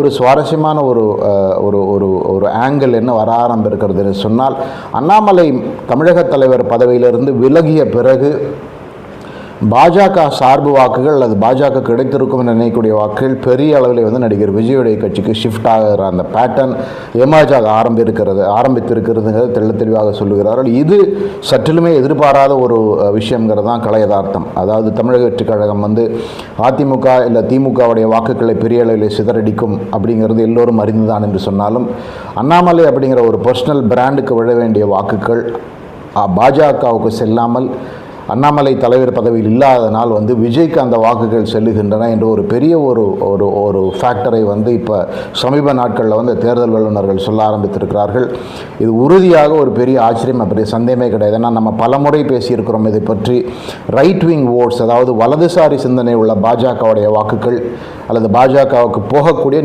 ஒரு சுவாரஸ்யமான ஒரு ஒரு ஒரு ஒரு ஆங்கிள் என்ன வர ஆரம்பிக்கிறது சொன்னால், அண்ணாமலை தமிழக தலைவர் பதவியிலிருந்து விலகிய பிறகு பாஜக சார்பு வாக்குகள் அல்லது பாஜக கிடைத்திருக்கும் என்று நினைக்கக்கூடிய வாக்குகள் பெரிய அளவில் நடிகர் விஜயுடைய கட்சிக்கு ஷிஃப்ட் ஆகிற அந்த பேட்டர்ன் எமர்ஜ் ஆக ஆரம்பித்திருக்கிறதுங்கிறது தெள்ள தெளிவாக சொல்லுகிறார்கள். இது சற்றிலுமே எதிர்பாராத ஒரு விஷயங்கிறது தான் கலை யதார்த்தம். அதாவது தமிழக வெற்றி கழகம் அதிமுக இல்லை திமுகவுடைய வாக்குகளை பெரிய அளவில் சிதறடிக்கும் அப்படிங்கிறது எல்லோரும் அறிந்துதான் என்று சொன்னாலும், அண்ணாமலை அப்படிங்கிற ஒரு பர்சனல் பிராண்டுக்கு விழ வேண்டிய வாக்குகள் பாஜகவுக்கு செல்லாமல் அண்ணாமலை தலைவர் பதவியில் இல்லாதனால் விஜய்க்கு அந்த வாக்குகள் செல்லுகின்றன என்ற ஒரு பெரிய ஒரு ஃபேக்டரை இப்போ சமீப நாட்களில் தேர்தல் வல்லுநர்கள் சொல்ல ஆரம்பித்திருக்கிறார்கள். இது உறுதியாக ஒரு பெரிய ஆச்சரியம், அப்படி சந்தேகமே கிடையாது. ஏன்னா நம்ம பலமுறை பேசியிருக்கிறோம் இதை பற்றி. ரைட் விங் ஓட்ஸ், அதாவது வலதுசாரி சிந்தனை உள்ள பாஜகவுடைய வாக்குகள் அல்லது பாஜகவுக்கு போகக்கூடிய